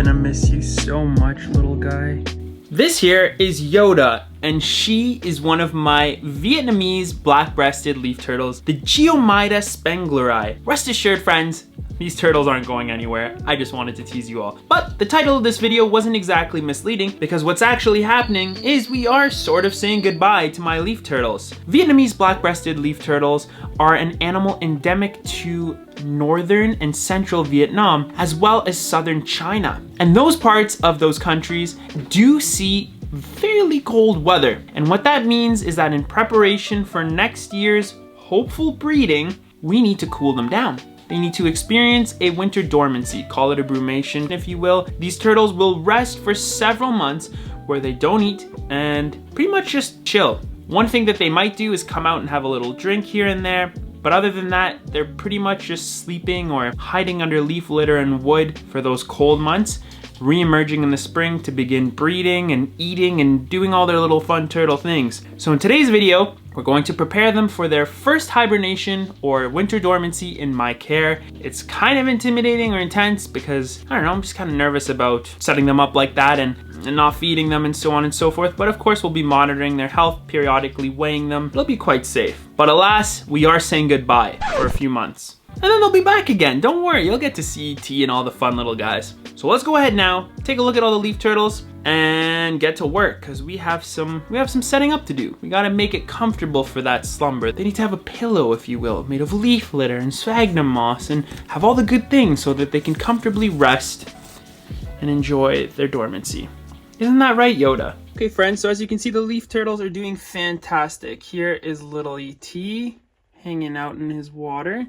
gonna miss you so much, little guy. This here is Yoda, and she is one of my Vietnamese black-breasted leaf turtles, the Geoemyda spengleri. Rest assured, friends, these turtles aren't going anywhere. I just wanted to tease you all. But the title of this video wasn't exactly misleading, because what's actually happening is we are sort of saying goodbye to my leaf turtles. Vietnamese black-breasted leaf turtles are an animal endemic to northern and central Vietnam, as well as southern China. And those parts of those countries do see fairly cold weather. And what that means is that in preparation for next year's hopeful breeding, we need to cool them down. They need to experience a winter dormancy, call it a brumation if you will. These turtles will rest for several months where they don't eat and pretty much just chill. One thing that they might do is come out and have a little drink here and there, but other than that, they're pretty much just sleeping or hiding under leaf litter and wood for those cold months, re-emerging in the spring to begin breeding and eating and doing all their little fun turtle things. So in today's video, we're going to prepare them for their first hibernation or winter dormancy in my care. It's kind of intimidating or intense because, I don't know, I'm just kind of nervous about setting them up like that and not feeding them and so on and so forth. But of course, we'll be monitoring their health, periodically weighing them. It'll be quite safe. But alas, we are saying goodbye for a few months. And then they'll be back again. Don't worry, you'll get to see T and all the fun little guys. So let's go ahead now, take a look at all the leaf turtles and get to work, because we have some setting up to do. We gotta make it comfortable for that slumber. They need to have a pillow, if you will, made of leaf litter and sphagnum moss and have all the good things so that they can comfortably rest and enjoy their dormancy. Isn't that right, Yoda? Okay, friends, so as you can see, the leaf turtles are doing fantastic. Here is little E.T. hanging out in his water.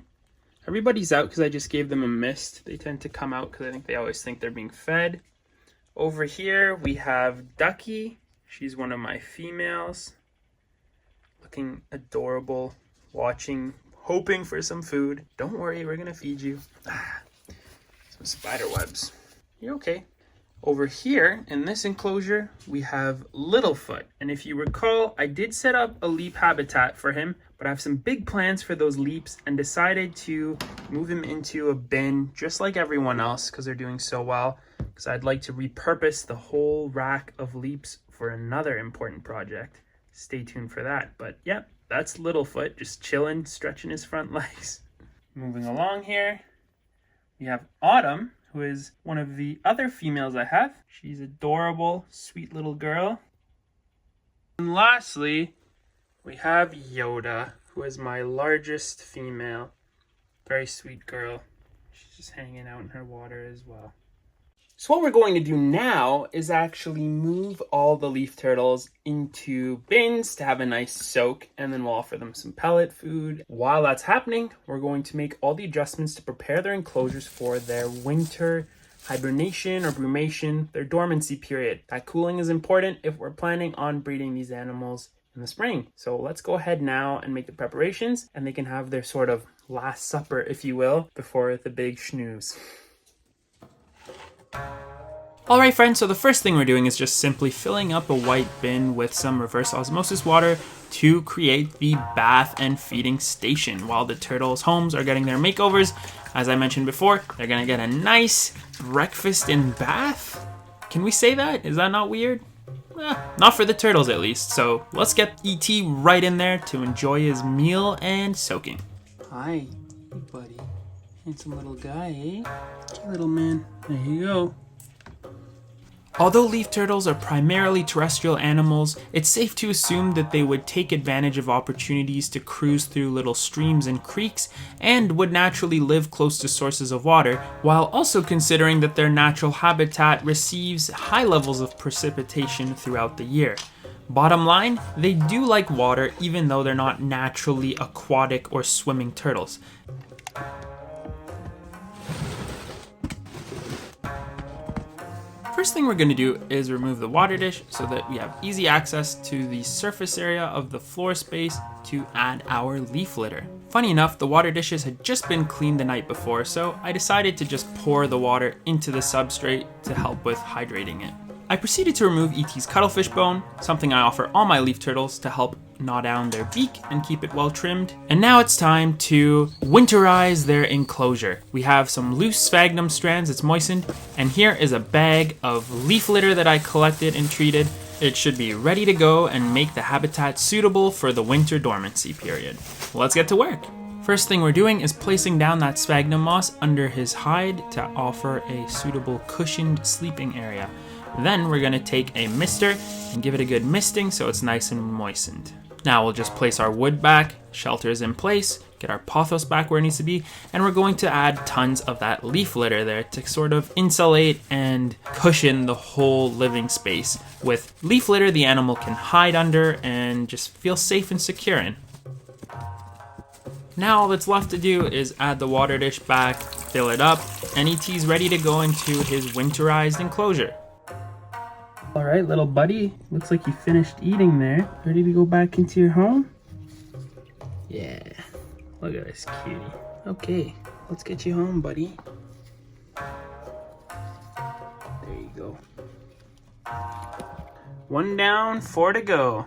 Everybody's out because I just gave them a mist. They tend to come out because I think they always think they're being fed. Over here we have Ducky. She's one of my females. Looking adorable, watching, hoping for some food. Don't worry, we're gonna feed you. Some spider webs. You're okay. Over here in this enclosure, we have Littlefoot. And if you recall, I did set up a leap habitat for him, but I have some big plans for those leaps and decided to move him into a bin just like everyone else because they're doing so well. Because I'd like to repurpose the whole rack of leaps for another important project. Stay tuned for that. But yep, that's Littlefoot just chilling, stretching his front legs. Moving along here, we have Autumn, who is one of the other females I have. She's adorable, sweet little girl. And lastly, we have Yoda, who is my largest female. Very sweet girl. She's just hanging out in her water as well. So what we're going to do now is actually move all the leaf turtles into bins to have a nice soak, and then we'll offer them some pellet food. While that's happening, we're going to make all the adjustments to prepare their enclosures for their winter hibernation or brumation, their dormancy period. That cooling is important if we're planning on breeding these animals in the spring. So let's go ahead now and make the preparations, and they can have their sort of last supper, if you will, before the big snooze. Alright friends, so the first thing we're doing is just simply filling up a white bin with some reverse osmosis water to create the bath and feeding station. While the turtles' homes are getting their makeovers, as I mentioned before, they're gonna get a nice breakfast and bath. Can we say that? Is that not weird? Not for the turtles at least. So let's get E.T. right in there to enjoy his meal and soaking. Hi, buddy. Handsome little guy, eh? Hey, little man. There you go. Although leaf turtles are primarily terrestrial animals, it's safe to assume that they would take advantage of opportunities to cruise through little streams and creeks and would naturally live close to sources of water, while also considering that their natural habitat receives high levels of precipitation throughout the year. Bottom line, they do like water even though they're not naturally aquatic or swimming turtles. First thing we're going to do is remove the water dish so that we have easy access to the surface area of the floor space to add our leaf litter. Funny enough, the water dishes had just been cleaned the night before, so I decided to just pour the water into the substrate to help with hydrating it. I proceeded to remove ET's cuttlefish bone, something I offer all my leaf turtles to help gnaw down their beak and keep it well trimmed. And now it's time to winterize their enclosure. We have some loose sphagnum strands, it's moistened, and here is a bag of leaf litter that I collected and treated. It should be ready to go and make the habitat suitable for the winter dormancy period. Let's get to work. First thing we're doing is placing down that sphagnum moss under his hide to offer a suitable cushioned sleeping area. Then we're gonna take a mister and give it a good misting so it's nice and moistened. Now we'll just place our wood back, shelter is in place, get our pothos back where it needs to be, and we're going to add tons of that leaf litter there to sort of insulate and cushion the whole living space. With leaf litter, the animal can hide under and just feel safe and secure in. Now all that's left to do is add the water dish back, fill it up, and ET's ready to go into his winterized enclosure. All right, little buddy, looks like you finished eating there. Ready to go back into your home? Yeah, look at this cutie. Okay, let's get you home, buddy. There you go. 1 down, 4 to go.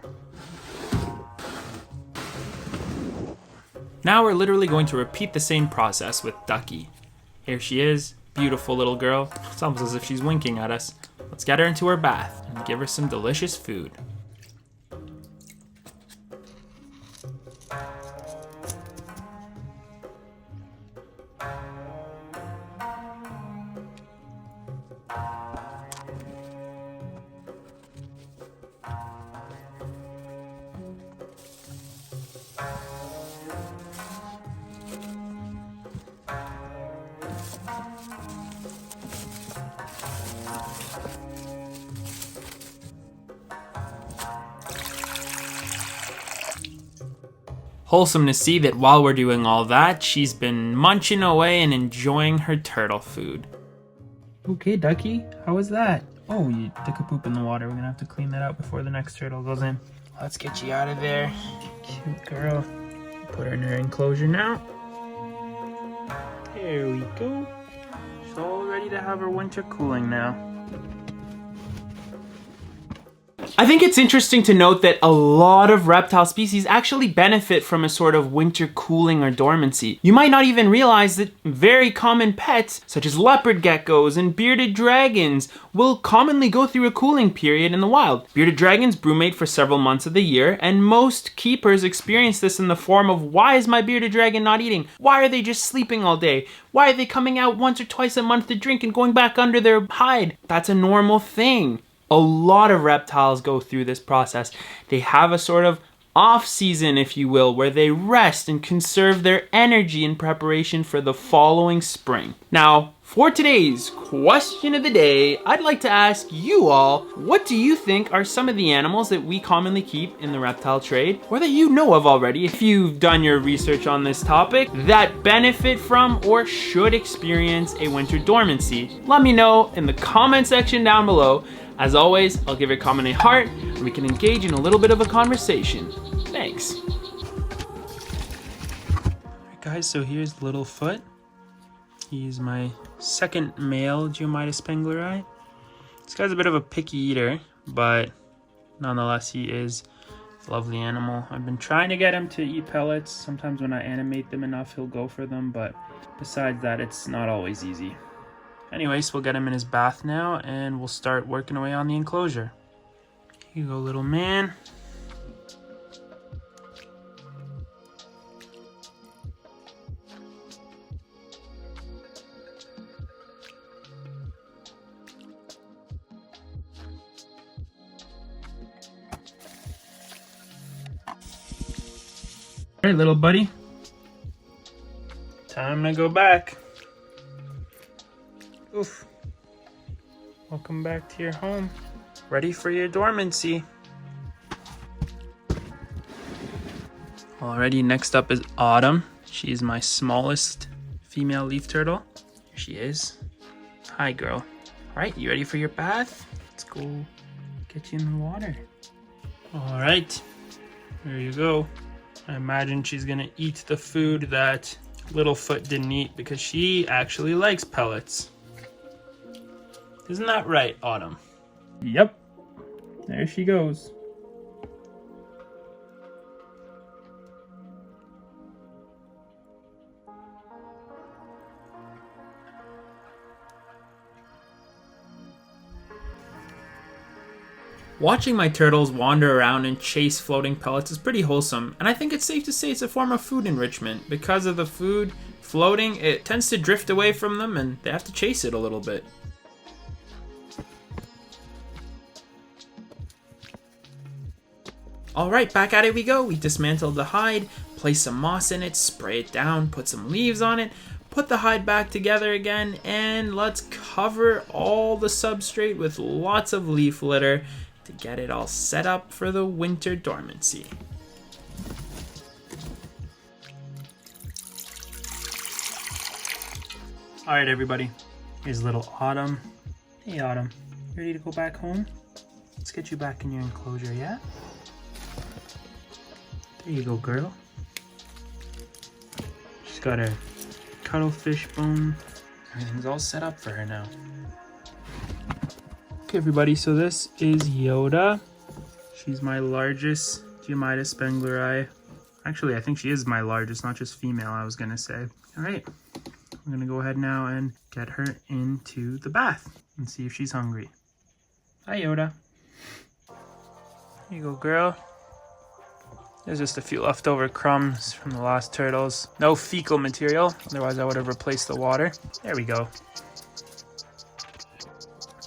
Now we're literally going to repeat the same process with Ducky. Here she is, beautiful little girl. It's almost as if she's winking at us. Let's get her into her bath and give her some delicious food. Wholesome to see that while we're doing all that, she's been munching away and enjoying her turtle food. Okay, Ducky, how was that? Oh, you took a poop in the water. We're gonna have to clean that out before the next turtle goes in. Let's get you out of there. Cute girl. Put her in her enclosure now. There we go. She's all ready to have her winter cooling now. I think it's interesting to note that a lot of reptile species actually benefit from a sort of winter cooling or dormancy. You might not even realize that very common pets, such as leopard geckos and bearded dragons, will commonly go through a cooling period in the wild. Bearded dragons brumate for several months of the year, and most keepers experience this in the form of, why is my bearded dragon not eating? Why are they just sleeping all day? Why are they coming out once or twice a month to drink and going back under their hide? That's a normal thing. A lot of reptiles go through this process. They have a sort of off season, if you will, where they rest and conserve their energy in preparation for the following spring. Now, for today's question of the day, I'd like to ask you all, what do you think are some of the animals that we commonly keep in the reptile trade, or that you know of already, if you've done your research on this topic, that benefit from or should experience a winter dormancy? Let me know in the comment section down below. As always, I'll give your comment a heart and we can engage in a little bit of a conversation. Thanks. Alright guys, so here's Littlefoot. He's my second male Geoemyda spengleri. This guy's a bit of a picky eater, but nonetheless he is a lovely animal. I've been trying to get him to eat pellets. Sometimes when I animate them enough, he'll go for them, but besides that, it's not always easy. Anyways, we'll get him in his bath now and we'll start working away on the enclosure. Here you go, little man. All right, little buddy. Time to go back. Oof. Welcome back to your home. Ready for your dormancy. Alrighty, next up is Autumn. She's my smallest female leaf turtle. Here she is. Hi, girl. Alright, you ready for your bath? Let's go get you in the water. Alright, there you go. I imagine she's gonna eat the food that Littlefoot didn't eat because she actually likes pellets. Isn't that right, Autumn? Yep, there she goes. Watching my turtles wander around and chase floating pellets is pretty wholesome, and I think it's safe to say it's a form of food enrichment. Because of the food floating, it tends to drift away from them and they have to chase it a little bit. Alright, back at it we go. We dismantled the hide, place some moss in it, spray it down, put some leaves on it, put the hide back together again, and let's cover all the substrate with lots of leaf litter to get it all set up for the winter dormancy. Alright everybody, here's little Autumn. Hey Autumn, you ready to go back home? Let's get you back in your enclosure, yeah? There you go, girl. She's got her cuttlefish bone. Everything's all set up for her now. Okay everybody, so this is Yoda. She's my largest Geoemyda spengleri. Actually, I think she is my largest, not just female, I was gonna say. Alright, I'm gonna go ahead now and get her into the bath and see if she's hungry. Hi Yoda. Here you go, girl. There's just a few leftover crumbs from the last turtles. No fecal material, otherwise I would have replaced the water. There we go.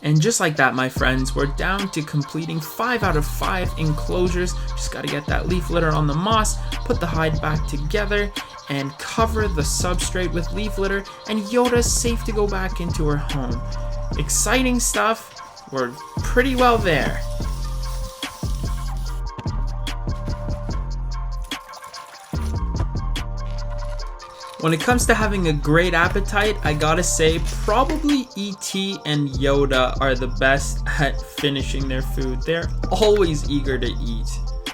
And just like that, my friends, we're down to completing 5 out of 5 enclosures. Just gotta get that leaf litter on the moss, put the hide back together, and cover the substrate with leaf litter, and Yoda's safe to go back into her home. Exciting stuff. We're pretty well there. When it comes to having a great appetite, I gotta say probably E.T. and Yoda are the best at finishing their food. They're always eager to eat.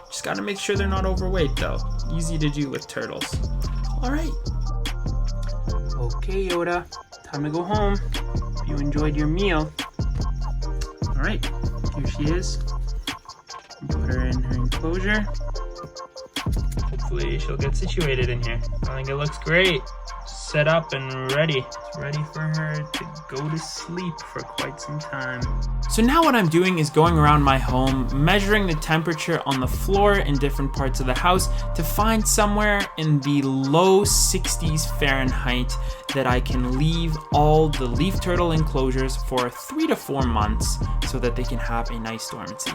Just gotta make sure they're not overweight though. Easy to do with turtles. Alright. Okay Yoda, time to go home. Hope you enjoyed your meal. Alright, here she is. Put her in her enclosure. Hopefully she'll get situated in here. I think it looks great. Set up and ready. It's ready for her to go to sleep for quite some time. So now what I'm doing is going around my home, measuring the temperature on the floor in different parts of the house to find somewhere in the low 60s Fahrenheit that I can leave all the leaf turtle enclosures for 3 to 4 months so that they can have a nice dormancy.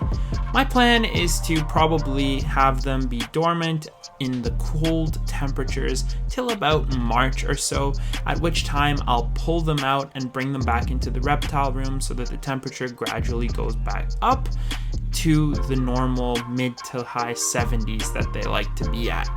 My plan is to probably have them be dormant in the cold temperatures till about March or so, at which time I'll pull them out and bring them back into the reptile room so that the temperature gradually goes back up to the normal mid to high 70s that they like to be at.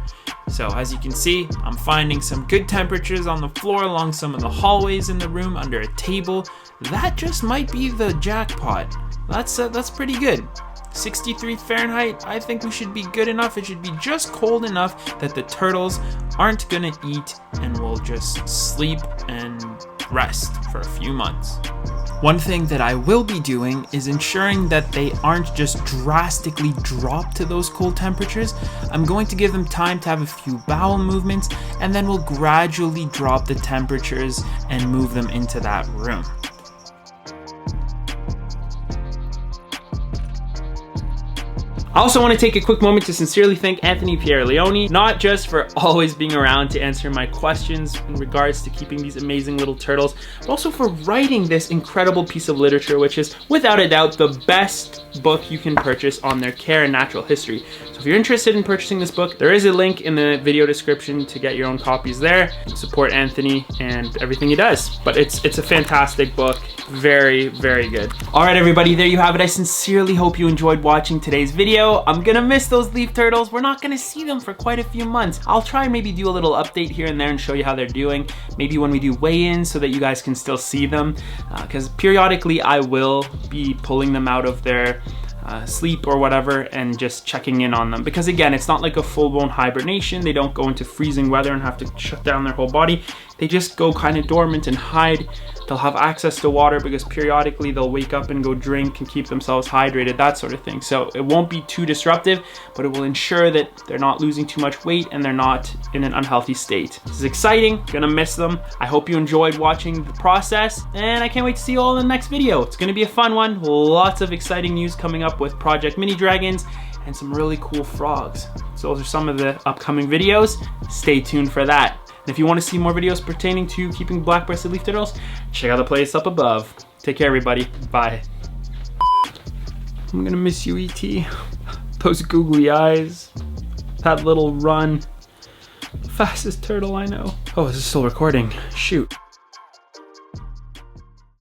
So as you can see, I'm finding some good temperatures on the floor along some of the hallways in the room under a table. That just might be the jackpot. That's pretty good. 63 Fahrenheit, I think we should be good enough. It should be just cold enough that the turtles aren't gonna eat and will just sleep and rest for a few months. One thing that I will be doing is ensuring that they aren't just drastically dropped to those cold temperatures. I'm going to give them time to have a few bowel movements, and then we'll gradually drop the temperatures and move them into that room. I also want to take a quick moment to sincerely thank Anthony Pierre-Leone, not just for always being around to answer my questions in regards to keeping these amazing little turtles, but also for writing this incredible piece of literature, which is without a doubt the best book you can purchase on their care and natural history. So if you're interested in purchasing this book, there is a link in the video description to get your own copies there. Support Anthony and everything he does. But it's a fantastic book. Very, very good. All right, everybody, there you have it. I sincerely hope you enjoyed watching today's video. I'm gonna miss those leaf turtles. We're not gonna see them for quite a few months. I'll try and maybe do a little update here and there and show you how they're doing. Maybe when we do weigh-ins so that you guys can still see them. Because periodically I will be pulling them out of their sleep or whatever and just checking in on them, because again, it's not like a full-blown hibernation. They don't go into freezing weather and have to shut down their whole body. They just go kind of dormant and hide They'll have access to water because periodically they'll wake up and go drink and keep themselves hydrated, that sort of thing. So it won't be too disruptive, but it will ensure that they're not losing too much weight and they're not in an unhealthy state. This is exciting, gonna miss them. I hope you enjoyed watching the process, and I can't wait to see you all in the next video. It's gonna be a fun one. Lots of exciting news coming up with Project Mini Dragons and some really cool frogs. So those are some of the upcoming videos. Stay tuned for that. And if you want to see more videos pertaining to keeping black-breasted leaf turtles, check out the playlist up above. Take care, everybody. Bye. I'm gonna miss you, E.T. Those googly eyes. That little run. Fastest turtle I know. Oh, is this still recording? Shoot.